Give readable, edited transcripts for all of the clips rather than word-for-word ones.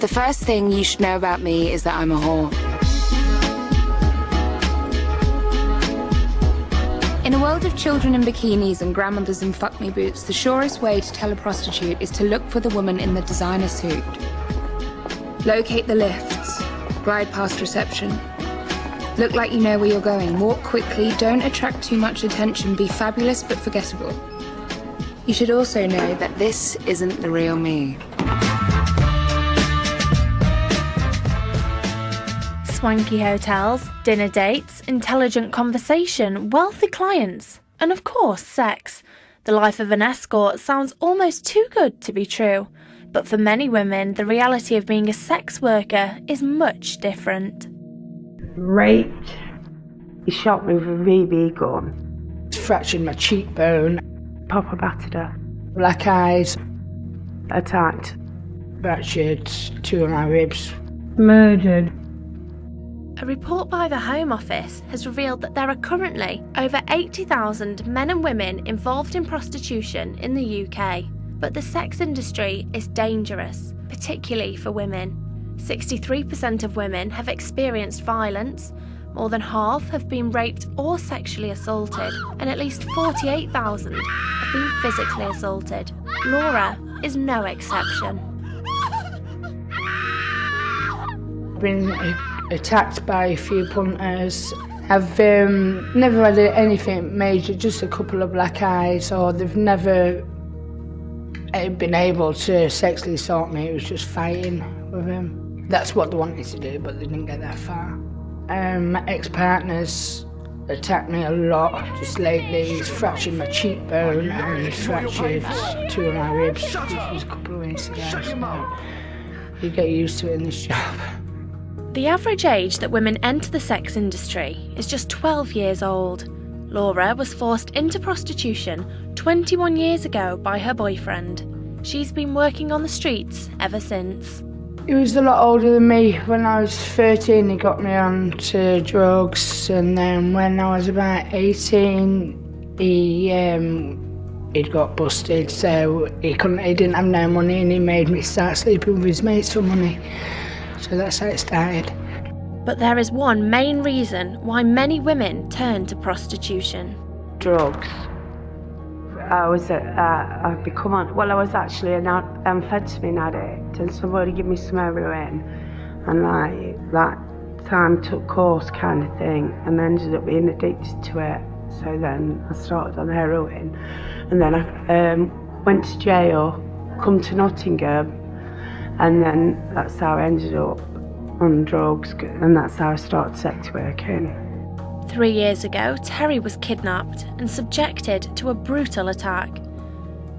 The first thing you should know about me is that I'm a whore. In a world of children in bikinis and grandmothers in fuck-me boots, the surest way to tell a prostitute is to look for the woman in the designer suit. Locate the lifts, glide past reception. Look like you know where you're going, walk quickly, don't attract too much attention, be fabulous but forgettable. You should also know that this isn't the real me. Swanky hotels, dinner dates, intelligent conversation, wealthy clients, and of course sex. The life of an escort sounds almost too good to be true, but for many women the reality of being a sex worker is much different. Raped. He shot me with a BB gun. Fractured my cheekbone. Proper battered her. Black eyes. Attacked. Fractured 2 of my ribs. Murdered. A report by the Home Office has revealed that there are currently over 80,000 men and women involved in prostitution in the UK. But the sex industry is dangerous, particularly for women. 63% of women have experienced violence, more than half have been raped or sexually assaulted, and at least 48,000 have been physically assaulted. Laura is no exception. I've been attacked by a few punters. I've never had anything major, just a couple of black eyes, or they've never been able to sexually assault me. It was just fighting with him. That's what they wanted to do, but they didn't get that far. My ex-partners attacked me a lot just lately. He's fractured my cheekbone and he's fractured 2 of my ribs. This was a couple of weeks ago. So you get used to it in this job. The average age that women enter the sex industry is just 12 years old. Laura was forced into prostitution 21 years ago by her boyfriend. She's been working on the streets ever since. He was a lot older than me. When I was 13, he got me onto drugs, and then when I was about 18, he'd got busted, so he didn't have no money, and he made me start sleeping with his mates for money. So that's how it started. But there is one main reason why many women turn to prostitution. Drugs. I was actually an amphetamine addict, and somebody gave me some heroin, and that time took course kind of thing, and I ended up being addicted to it. So then I started on heroin, and then I went to jail, come to Nottingham, and then that's how I ended up on drugs, and that's how I started sex working. 3 years ago, Terry was kidnapped and subjected to a brutal attack.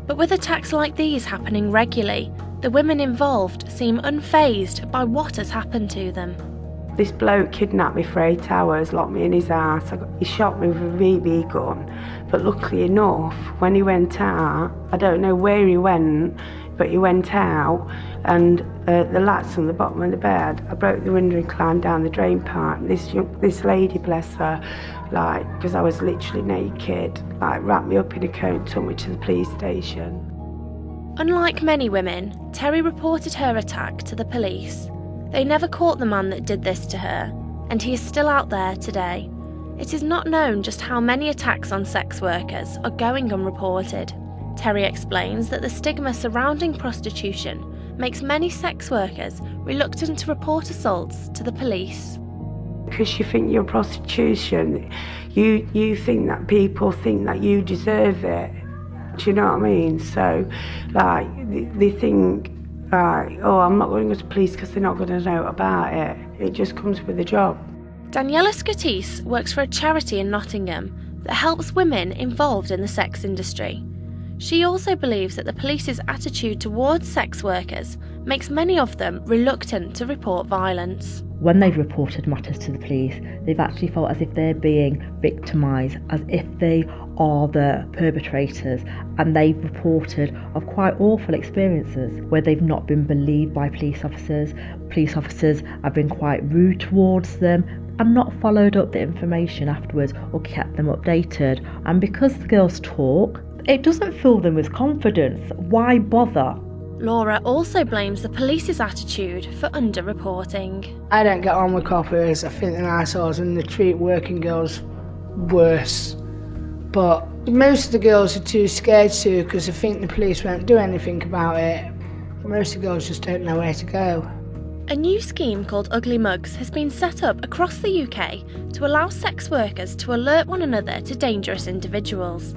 But with attacks like these happening regularly, the women involved seem unfazed by what has happened to them. This bloke kidnapped me for 8 hours, locked me in his house. He shot me with a BB gun, but luckily enough, when he went out, I don't know where he went, but he went out, and the latch on the bottom of the bed, I broke the window and climbed down the drain pipe. This lady, bless her, because I was literally naked, wrapped me up in a coat and took me to the police station. Unlike many women, Terry reported her attack to the police. They never caught the man that did this to her, and he is still out there today. It is not known just how many attacks on sex workers are going unreported. Terry explains that the stigma surrounding prostitution makes many sex workers reluctant to report assaults to the police. Because you think you're prostitution, you think that people think that you deserve it. Do you know what I mean? So, they think, oh, I'm not going to go to police because they're not going to know about it. It just comes with the job. Daniela Scotise works for a charity in Nottingham that helps women involved in the sex industry. She also believes that the police's attitude towards sex workers makes many of them reluctant to report violence. When they've reported matters to the police, they've actually felt as if they're being victimised, as if they are the perpetrators, and they've reported of quite awful experiences where they've not been believed by police officers. Police officers have been quite rude towards them and not followed up the information afterwards or kept them updated. And because the girls talk, it doesn't fill them with confidence. Why bother? Laura also blames the police's attitude for underreporting. I don't get on with coppers. I think they're assholes and they treat working girls worse. But most of the girls are too scared to because they think the police won't do anything about it. Most of the girls just don't know where to go. A new scheme called Ugly Mugs has been set up across the UK to allow sex workers to alert one another to dangerous individuals.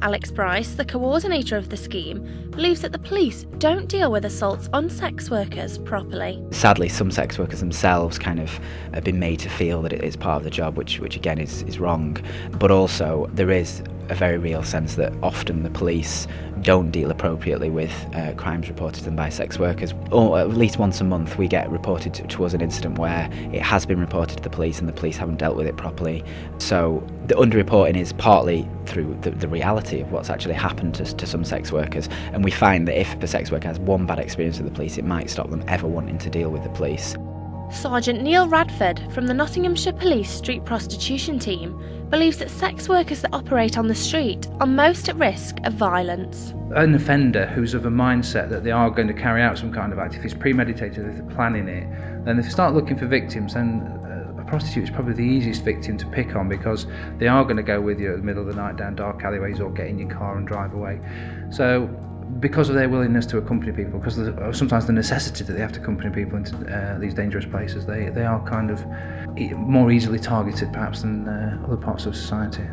Alex Bryce, the coordinator of the scheme, believes that the police don't deal with assaults on sex workers properly. Sadly, some sex workers themselves kind of have been made to feel that it is part of the job, which again is wrong. But also there is a very real sense that often the police don't deal appropriately with crimes reported to them by sex workers. Or at least once a month we get reported to us an incident where it has been reported to the police and the police haven't dealt with it properly. So the underreporting is partly through the reality of what's actually happened to some sex workers, and we find that if the sex worker has one bad experience with the police, it might stop them ever wanting to deal with the police. Sergeant Neil Radford from the Nottinghamshire Police Street Prostitution Team believes that sex workers that operate on the street are most at risk of violence. An offender who's of a mindset that they are going to carry out some kind of act, if it's premeditated, if they're planning it, then if they start looking for victims, then a prostitute is probably the easiest victim to pick on because they are going to go with you at the middle of the night down dark alleyways or get in your car and drive away. So because of their willingness to accompany people, because of sometimes the necessity that they have to accompany people into these dangerous places, they are kind of more easily targeted perhaps than other parts of society.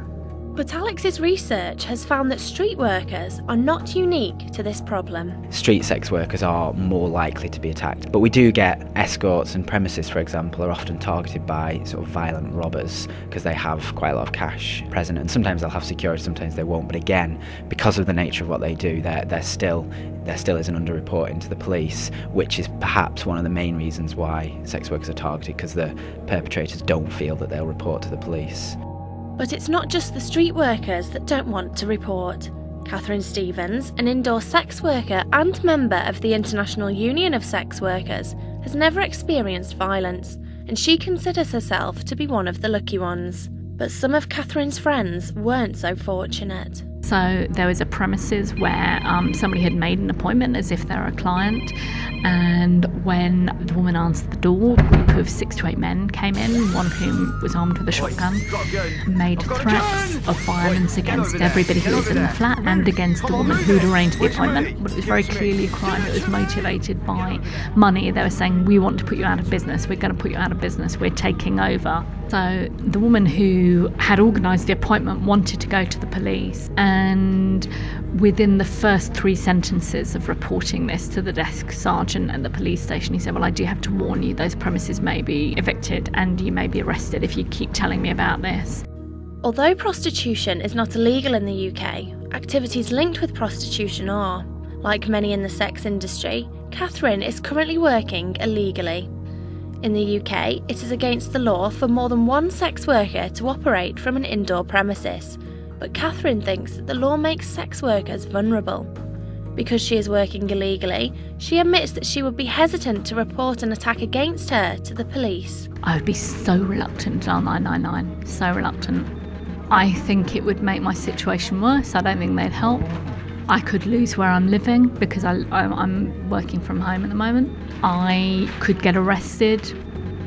But Alex's research has found that street workers are not unique to this problem. Street sex workers are more likely to be attacked, but we do get escorts and premises, for example, are often targeted by sort of violent robbers because they have quite a lot of cash present, and sometimes they'll have security, sometimes they won't. But again, because of the nature of what they do, there still is an underreporting to the police, which is perhaps one of the main reasons why sex workers are targeted, because the perpetrators don't feel that they'll report to the police. But it's not just the street workers that don't want to report. Catherine Stevens, an indoor sex worker and member of the International Union of Sex Workers, has never experienced violence, and she considers herself to be one of the lucky ones. But some of Catherine's friends weren't so fortunate. So there was a premises where somebody had made an appointment as if they're a client, and when the woman answered the door, a group of 6 to 8 men came in, one of whom was armed with a shotgun, made threats of violence against everybody who was in the flat and against the woman who'd arranged the appointment. But it was very clearly a crime that was motivated by money. They were saying, we want to put you out of business, we're going to put you out of business, we're taking over. So the woman who had organised the appointment wanted to go to the police, and within the first 3 sentences of reporting this to the desk sergeant at the police station, he said, well, I do have to warn you, those premises may be evicted and you may be arrested if you keep telling me about this. Although prostitution is not illegal in the UK, activities linked with prostitution are. Like many in the sex industry, Catherine is currently working illegally. In the UK, it is against the law for more than one sex worker to operate from an indoor premises, but Catherine thinks that the law makes sex workers vulnerable. Because she is working illegally, she admits that she would be hesitant to report an attack against her to the police. I would be so reluctant to dial 999, so reluctant. I think it would make my situation worse. I don't think they'd help. I could lose where I'm living because I'm working from home at the moment. I could get arrested.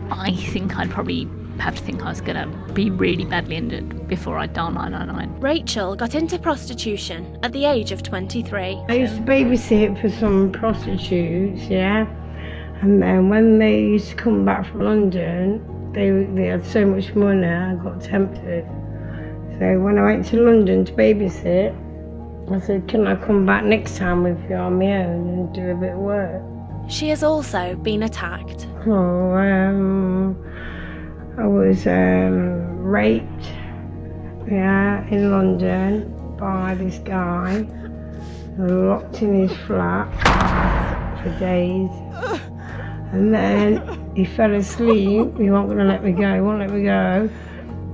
I think I'd probably have to think I was going to be really badly injured before I'd dial 999. Rachel got into prostitution at the age of 23. I used to babysit for some prostitutes, yeah. And then when they used to come back from London, they had so much money, I got tempted. So when I went to London to babysit, I said, can I come back next time with you on my own and do a bit of work? She has also been attacked. I was raped, yeah, in London by this guy, locked in his flat for days. And then he fell asleep, he wasn't going to let me go, he won't let me go.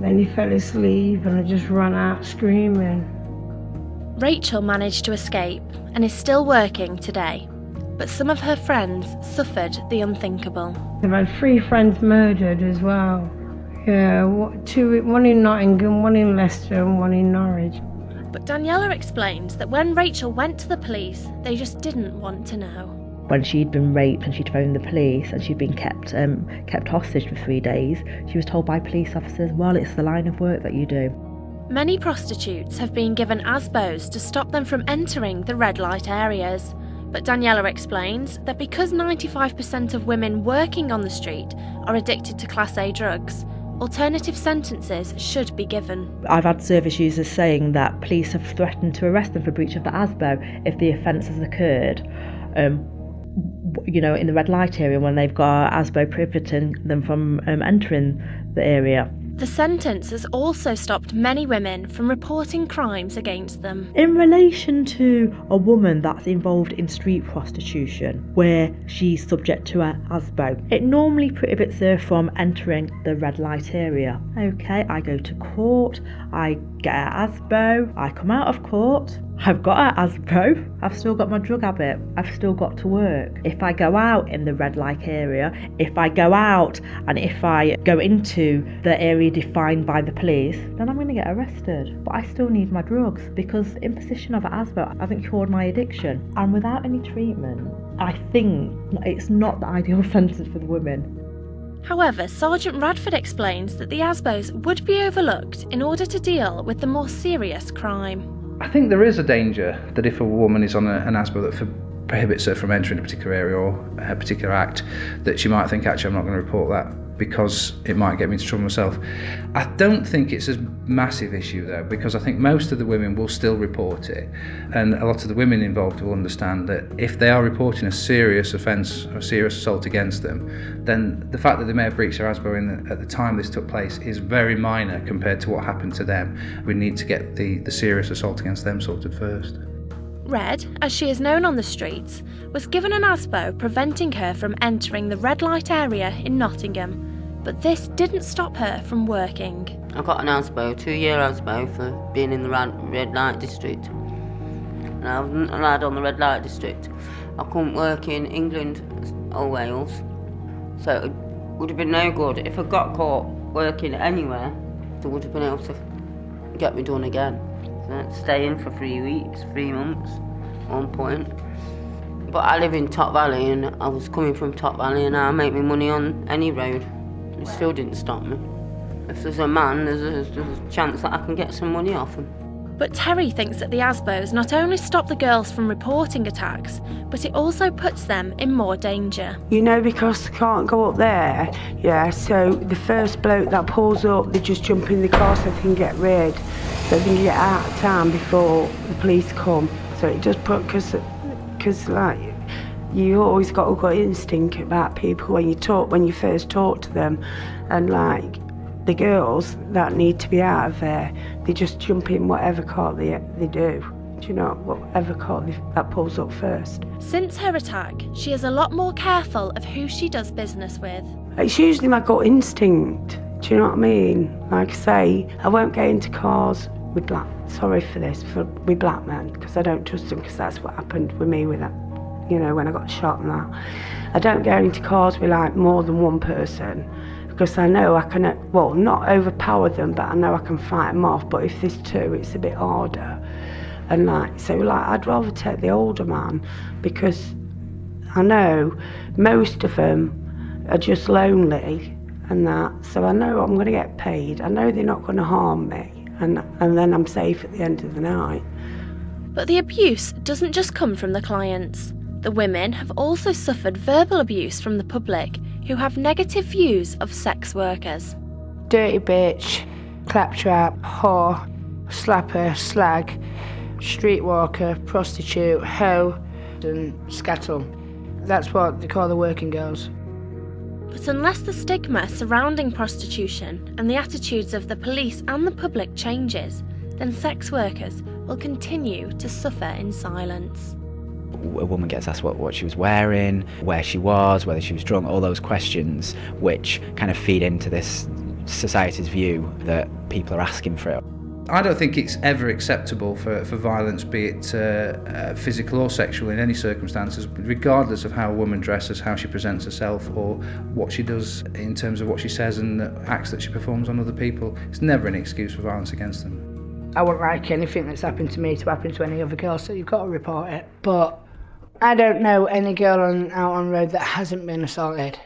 Then he fell asleep and I just ran out screaming. Rachel managed to escape and is still working today, but some of her friends suffered the unthinkable. I've had 3 friends murdered as well. Yeah, 2, one in Nottingham, one in Leicester and one in Norwich. But Daniela explains that when Rachel went to the police, they just didn't want to know. when she'd been raped and she'd phoned the police and she'd been kept hostage for 3 days, she was told by police officers, well, it's the line of work that you do. Many prostitutes have been given ASBOs to stop them from entering the red light areas. But Daniela explains that because 95% of women working on the street are addicted to Class A drugs, alternative sentences should be given. I've had service users saying that police have threatened to arrest them for breach of the ASBO if the offence has occurred, in the red light area when they've got ASBO prohibiting them from entering the area. The sentence has also stopped many women from reporting crimes against them. In relation to a woman that's involved in street prostitution, where she's subject to a ASBO, it normally prohibits her from entering the red light area. Okay, I go to court, I get an ASBO, I come out of court, I've got an ASBO, I've still got my drug habit, I've still got to work. If I go out in the red light area, if I go out and if I go into the area defined by the police, then I'm going to get arrested. But I still need my drugs because imposition of an ASBO hasn't cured my addiction. And without any treatment, I think it's not the ideal sentence for the women. However, Sergeant Radford explains that the ASBOs would be overlooked in order to deal with the more serious crime. I think there is a danger that if a woman is on an ASBO that prohibits her from entering a particular area or a particular act, that she might think, actually, I'm not going to report that because it might get me into trouble myself. I don't think it's a massive issue though, because I think most of the women will still report it, and a lot of the women involved will understand that if they are reporting a serious offence or a serious assault against them, then the fact that they may have breached their ASBO at the time this took place is very minor compared to what happened to them. We need to get the serious assault against them sorted first. Red, as she is known on the streets, was given an ASBO preventing her from entering the red light area in Nottingham. But this didn't stop her from working. I got an ASBO, 2-year ASBO for being in the red light district. And I wasn't allowed on the red light district. I couldn't work in England or Wales. So it would have been no good. If I got caught working anywhere, they would have been able to get me done again. So I had to stay in for 3 weeks, 3 months, at one point. But I live in Top Valley and I was coming from Top Valley and I make my money on any road. It still didn't stop me. If there's a man, there's a chance that I can get some money off him. But Terry thinks that the ASBOs not only stop the girls from reporting attacks, but it also puts them in more danger. Because they can't go up there, so the first bloke that pulls up, they just jump in the car so they can get rid, so they can get out of town before the police come. So it just put, because you always got a gut instinct about people when you first talk to them, and the girls that need to be out of there, they just jump in whatever car they do. Whatever car that pulls up first. Since her attack, she is a lot more careful of who she does business with. It's usually my gut instinct. Do you know what I mean? Like I say, I won't get into cars with with black men, because I don't trust them, because that's what happened with me with that. When I got shot and that. I don't go into cars with more than one person, because I know I can, not overpower them, but I know I can fight them off. But if there's two, it's a bit harder. And I'd rather take the older man, because I know most of them are just lonely and that. So I know I'm going to get paid. I know they're not going to harm me, and then I'm safe at the end of the night. But the abuse doesn't just come from the clients. The women have also suffered verbal abuse from the public, who have negative views of sex workers. Dirty bitch, claptrap, whore, slapper, slag, streetwalker, prostitute, hoe, and scattle. That's what they call the working girls. But unless the stigma surrounding prostitution and the attitudes of the police and the public changes, then sex workers will continue to suffer in silence. A woman gets asked what she was wearing, where she was, whether she was drunk, all those questions which kind of feed into this society's view that people are asking for it. I don't think it's ever acceptable for violence, be it physical or sexual, in any circumstances, regardless of how a woman dresses, how she presents herself, or what she does in terms of what she says and the acts that she performs on other people. It's never an excuse for violence against them. I wouldn't like anything that's happened to me to happen to any other girl, so you've got to report it. But I don't know any girl out on the road that hasn't been assaulted.